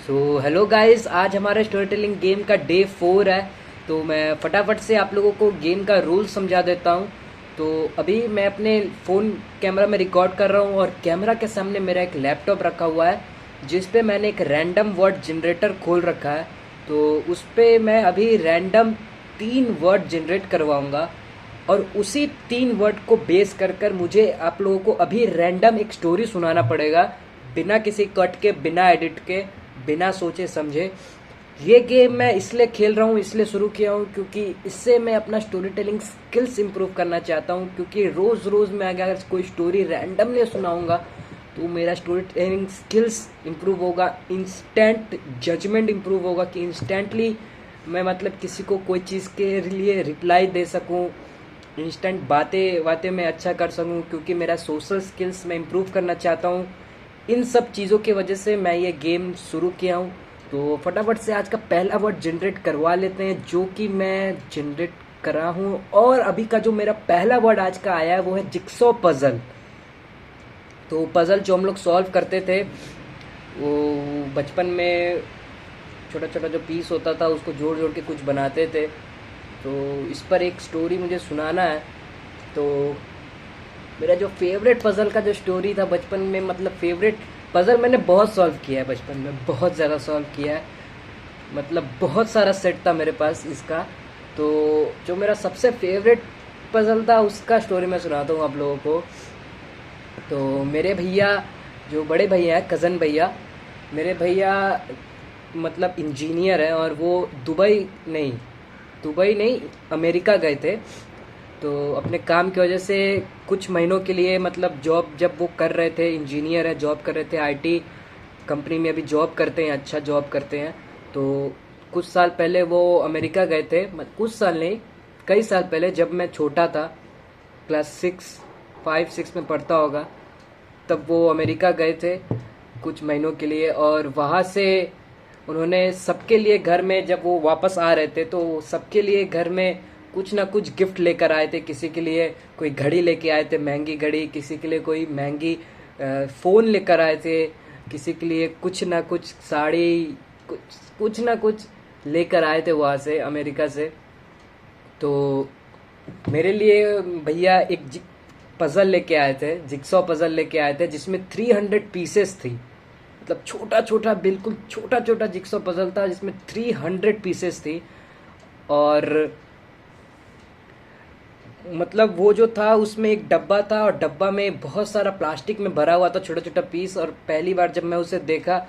Hello guys, आज हमारा story telling game का डे 4 है। तो मैं फटाफट से आप लोगों को गेम का रूल समझा देता हूँ। तो अभी मैं अपने फ़ोन कैमरा में रिकॉर्ड कर रहा हूँ और कैमरा के सामने मेरा एक लैपटॉप रखा हुआ है जिस पे मैंने एक रैंडम वर्ड जनरेटर खोल रखा है। तो उस पे मैं अभी रैंडम 3 वर्ड जनरेट करवाऊँगा और उसी 3 वर्ड को बेस कर कर मुझे आप लोगों को अभी रैंडम एक स्टोरी सुनाना पड़ेगा, बिना किसी कट के, बिना एडिट के, बिना सोचे समझे। ये गेम मैं इसलिए खेल रहा हूँ, इसलिए शुरू किया हूँ क्योंकि इससे मैं अपना स्टोरी टेलिंग स्किल्स इंप्रूव करना चाहता हूँ। क्योंकि रोज़ रोज़ मैं अगर कोई स्टोरी रैंडमली सुनाऊंगा तो मेरा स्टोरी टेलिंग स्किल्स इंप्रूव होगा, इंस्टेंट जजमेंट इंप्रूव होगा कि इंस्टेंटली मैं मतलब किसी को कोई चीज़ के लिए रिप्लाई दे सकूँ, इंस्टेंट बातें बातें मैं अच्छा कर सकूँ। क्योंकि मेरा सोशल स्किल्स मैं इम्प्रूव करना चाहता हूँ। इन सब चीज़ों की वजह से मैं ये गेम शुरू किया हूँ। तो फटाफट से आज का पहला वर्ड जनरेट करवा लेते हैं, जो कि मैं जनरेट करा हूँ। और अभी का जो मेरा पहला वर्ड आज का आया है वो है जिक्सॉ पजल। तो पजल जो हम लोग सॉल्व करते थे, वो बचपन में छोटा छोटा जो पीस होता था उसको जोड़ जोड़ के कुछ बनाते थे। तो इस पर एक स्टोरी मुझे सुनाना है। तो मेरा जो फेवरेट पजल का जो स्टोरी था बचपन में, मतलब फेवरेट पजल मैंने बहुत सॉल्व किया है बचपन में, बहुत ज़्यादा सॉल्व किया है। मतलब बहुत सारा सेट था मेरे पास इसका। तो जो मेरा सबसे फेवरेट पजल था उसका स्टोरी मैं सुनाता हूँ आप लोगों को। तो मेरे भैया, जो बड़े भैया हैं, कज़न भैया, मेरे भैया मतलब इंजीनियर है और वो दुबई नहीं अमेरिका गए थे। तो अपने काम की वजह से कुछ महीनों के लिए, मतलब जॉब जब वो कर रहे थे, इंजीनियर है, जॉब कर रहे थे, आईटी कंपनी में अभी जॉब करते हैं, अच्छा जॉब करते हैं। तो कुछ साल पहले वो अमेरिका गए थे, कुछ साल नहीं, कई साल पहले, जब मैं छोटा था, क्लास 5 6 में पढ़ता होगा, तब वो अमेरिका गए थे कुछ महीनों के लिए। और वहाँ से उन्होंने सबके लिए घर में, जब वो वापस आ रहे थे तो सबके लिए घर में कुछ ना कुछ गिफ्ट लेकर आए थे। किसी के लिए कोई घड़ी लेके आए थे, महंगी घड़ी, किसी के लिए कोई महंगी फ़ोन लेकर आए थे, किसी के लिए कुछ ना कुछ साड़ी, कुछ कुछ ना कुछ लेकर आए थे वहाँ से, अमेरिका से। तो मेरे लिए भैया एक पजल लेके आए थे, जिक्सॉ पजल लेके आए थे जिसमें 300 पीसेस थी। मतलब छोटा छोटा, बिल्कुल छोटा छोटा जिक्सॉ पजल था जिसमें 300 पीसेस थी। और मतलब वो जो था उसमें एक डब्बा था और डब्बा में बहुत सारा प्लास्टिक में भरा हुआ था छोटा छोटा पीस। और पहली बार जब मैं उसे देखा,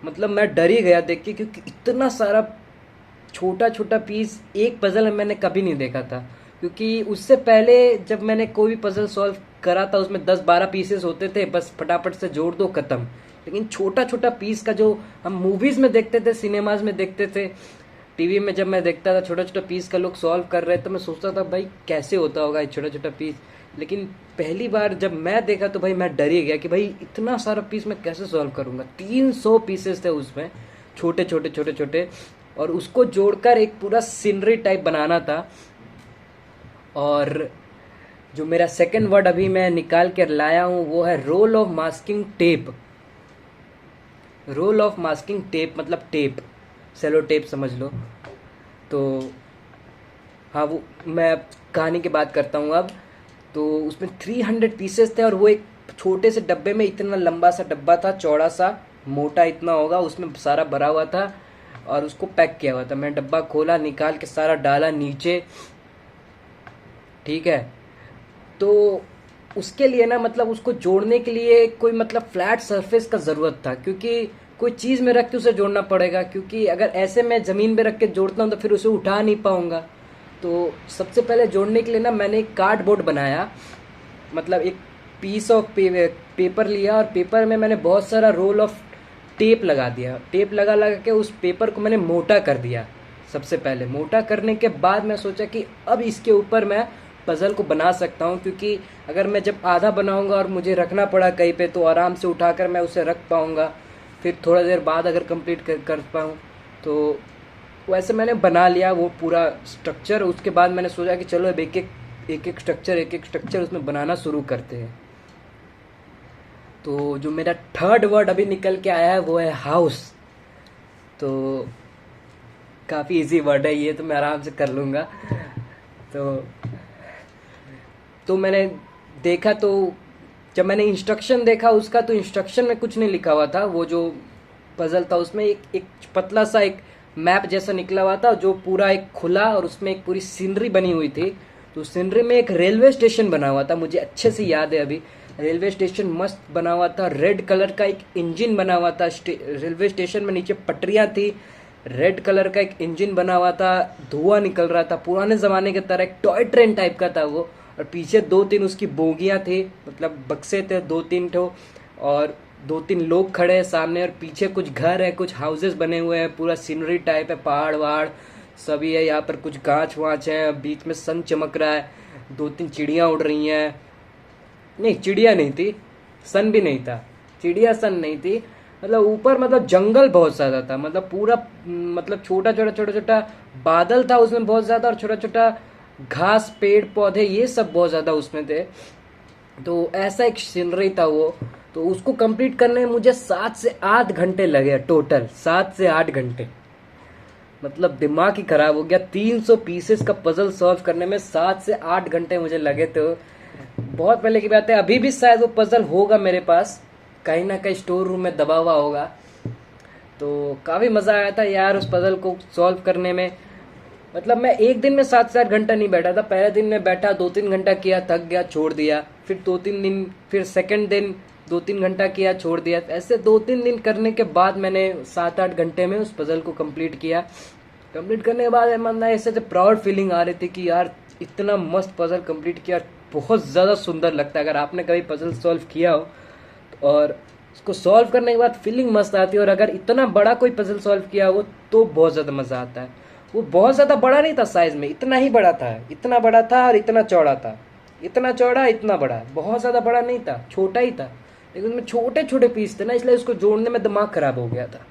मतलब मैं डर ही गया देख के, क्योंकि इतना सारा छोटा छोटा पीस एक पजल में मैंने कभी नहीं देखा था। क्योंकि उससे पहले जब मैंने कोई भी पजल सॉल्व करा था उसमें 10 12 पीसेस होते थे, बस फटाफट से जोड़ दो, खत्म। लेकिन छोटा छोटा पीस का जो हम मूवीज में देखते थे, सिनेमाज में देखते थे, टीवी में जब मैं देखता था छोटा छोटा पीस का लोग सॉल्व कर रहे, तो मैं सोचता था भाई कैसे होता होगा ये छोटा छोटा पीस। लेकिन पहली बार जब मैं देखा तो भाई मैं डर ही गया कि भाई इतना सारा पीस मैं कैसे सॉल्व करूंगा। 300 पीसेस थे उसमें, छोटे छोटे छोटे छोटे, और उसको जोड़कर एक पूरा सीनरी टाइप बनाना था। और जो मेरा सेकंड वर्ड अभी मैं निकाल कर लाया हूँ वो है roll of masking tape. Roll of masking tape मतलब टेप, सेलो टेप समझ लो। तो हाँ, वो मैं कहानी की बात करता हूँ अब। तो उसमें 300 पीसेस थे और वो एक छोटे से डब्बे में, इतना लंबा सा डब्बा था, चौड़ा सा, मोटा इतना होगा, उसमें सारा भरा हुआ था और उसको पैक किया हुआ था। मैं डब्बा खोला, निकाल के सारा डाला नीचे, ठीक है। तो उसके लिए ना, मतलब उसको जोड़ने के लिए कोई मतलब फ्लैट सरफेस का ज़रूरत था, क्योंकि कोई चीज़ में रख के उसे जोड़ना पड़ेगा। क्योंकि अगर ऐसे मैं ज़मीन में रख के जोड़ता हूँ तो फिर उसे उठा नहीं पाऊंगा। तो सबसे पहले जोड़ने के लिए ना मैंने एक कार्डबोर्ड बनाया, मतलब एक पीस ऑफ पेपर लिया और पेपर में मैंने बहुत सारा रोल ऑफ टेप लगा दिया। टेप लगा लगा के उस पेपर को मैंने मोटा कर दिया। सबसे पहले मोटा करने के बाद मैं सोचा कि अब इसके ऊपर मैं पजल को बना सकता हूँ। क्योंकि अगर मैं जब आधा बनाऊंगा और मुझे रखना पड़ा कहीं पे, तो आराम से उठाकर मैं उसे रख पाऊंगा, फिर थोड़ा देर बाद अगर कंप्लीट कर पाऊँ। तो वैसे मैंने बना लिया वो पूरा स्ट्रक्चर। उसके बाद मैंने सोचा कि चलो अब एक एक स्ट्रक्चर उसमें बनाना शुरू करते हैं। तो जो मेरा थर्ड वर्ड अभी निकल के आया है वो है हाउस। तो काफ़ी इजी वर्ड है ये, तो मैं आराम से कर लूँगा। तो मैंने देखा, तो जब मैंने इंस्ट्रक्शन देखा उसका, तो इंस्ट्रक्शन में कुछ नहीं लिखा हुआ था। वो जो पजल था उसमें एक पतला सा एक मैप जैसा निकला हुआ था, जो पूरा एक खुला, और उसमें एक पूरी सीनरी बनी हुई थी। तो सीनरी में एक रेलवे स्टेशन बना हुआ था, मुझे अच्छे से याद है अभी। रेलवे स्टेशन मस्त बना हुआ था, रेड कलर का एक इंजन बना हुआ था। रेलवे स्टेशन में नीचे पटरियां थी, रेड कलर का एक इंजन बना हुआ था, धुआं निकल रहा था पुराने ज़माने की तरह, एक टॉय ट्रेन टाइप का था वो। और पीछे 2-3 उसकी बोगियां थी, मतलब बक्से थे 2-3 ठो, और 2-3 लोग खड़े हैं सामने, और पीछे कुछ घर है, कुछ हाउसेस बने हुए हैं, पूरा सीनरी टाइप है, पहाड़ वहाड़ सभी है। यहाँ पर कुछ गाछ वाछ है, बीच में सन चमक रहा है, 2-3 चिड़ियाँ उड़ रही हैं। नहीं, चिड़िया नहीं थी, सन भी नहीं था, चिड़िया सन नहीं थी, मतलब ऊपर मतलब जंगल बहुत ज्यादा था, मतलब पूरा मतलब छोटा छोटा बादल था उसमें बहुत ज्यादा, और छोटा छोटा घास पेड़ पौधे ये सब बहुत ज्यादा उसमें थे। तो ऐसा एक सीनरी था वो। तो उसको कंप्लीट करने में मुझे 7 से 8 घंटे लगे, टोटल 7 से 8 घंटे। मतलब दिमाग ही खराब हो गया, 300 पीसेस का पजल सॉल्व करने में 7 से 8 घंटे मुझे लगे। तो बहुत पहले की बात है, अभी भी शायद वो पजल होगा मेरे पास, कहीं ना कहीं स्टोर रूम में दबा हुआ होगा। तो काफ़ी मज़ा आया था यार उस पजल को सॉल्व करने में। मतलब मैं एक दिन में 7 से 8 घंटा नहीं बैठा था। पहले दिन में बैठा 2-3 घंटा किया, थक गया, छोड़ दिया। फिर 2-3 दिन, फिर सेकंड दिन 2-3 घंटा किया, छोड़ दिया। ऐसे 2-3 दिन करने के बाद मैंने 7-8 घंटे में उस पजल को कंप्लीट किया। कंप्लीट करने के बाद मतलब ऐसे प्राउड फीलिंग आ रही थी कि यार इतना मस्त पजल कंप्लीट किया, बहुत ज़्यादा सुंदर लगता है। अगर आपने कभी पजल सॉल्व किया हो और उसको सॉल्व करने के बाद फीलिंग मस्त आती है, और अगर इतना बड़ा कोई पजल सॉल्व किया हो तो बहुत ज़्यादा मज़ा आता है। वो बहुत ज़्यादा बड़ा नहीं था साइज़ में, इतना ही बड़ा था, इतना बड़ा था और इतना चौड़ा था, इतना चौड़ा इतना बड़ा, बहुत ज़्यादा बड़ा नहीं था, छोटा ही था, लेकिन उसमें छोटे छोटे पीस थे ना, इसलिए उसको जोड़ने में दिमाग ख़राब हो गया था।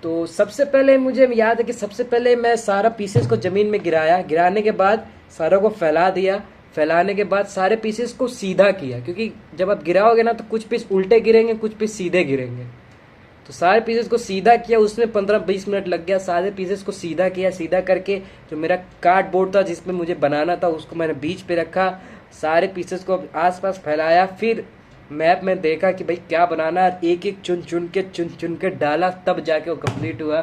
तो सबसे पहले मुझे याद है कि सबसे पहले मैं सारा पीसेस को ज़मीन में गिराया, गिराने के बाद सारों को फैला दिया, फैलाने के बाद सारे पीसेस को सीधा किया, क्योंकि जब आप गिराओगे ना तो कुछ पीस उल्टे गिरेंगे, कुछ पीस सीधे गिरेंगे। तो सारे पीसेस को सीधा किया, उसमें 15-20 मिनट लग गया। सारे पीसेस को सीधा किया, सीधा करके जो मेरा कार्डबोर्ड था जिसमें मुझे बनाना था उसको मैंने बीच पे रखा, सारे पीसेस को आसपास फैलाया, फिर मैप में देखा कि भाई क्या बनाना, एक एक चुन चुन के डाला, तब जाके वो कंप्लीट हुआ।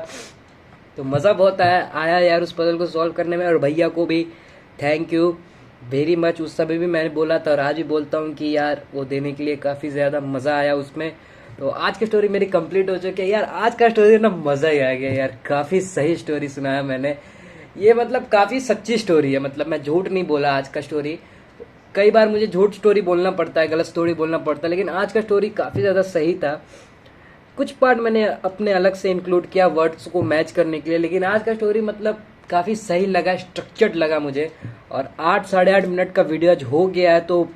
तो मज़ा बहुत आया यार उस पजल को सॉल्व करने में। और भैया को भी थैंक यू वेरी मच। उस समय भी मैंने बोला था और आज भी बोलता हूँ कि यार वो देने के लिए काफ़ी ज़्यादा मज़ा आया उसमें। तो आज की स्टोरी मेरी कंप्लीट हो चुकी है यार। आज का स्टोरी ना मज़ा ही आ गया यार, काफ़ी सही स्टोरी सुनाया मैंने। ये मतलब काफ़ी सच्ची स्टोरी है, मतलब मैं झूठ नहीं बोला आज का स्टोरी। कई बार मुझे झूठ स्टोरी बोलना पड़ता है, गलत स्टोरी बोलना पड़ता है, लेकिन आज का स्टोरी काफ़ी ज़्यादा सही था। कुछ पार्ट मैंने अपने अलग से इंक्लूड किया वर्ड्स को मैच करने के लिए, लेकिन आज का स्टोरी मतलब काफ़ी सही लगा, स्ट्रक्चर्ड लगा मुझे। और 8-8.5 मिनट का वीडियो आज हो गया है, तो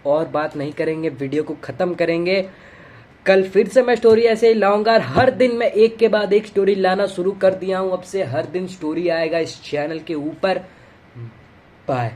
और बात नहीं करेंगे, वीडियो को ख़त्म करेंगे। कल फिर से मैं स्टोरी ऐसे ही लाऊंगा। हर दिन मैं एक के बाद एक स्टोरी लाना शुरू कर दिया हूँ, अब से हर दिन स्टोरी आएगा इस चैनल के ऊपर। बाय।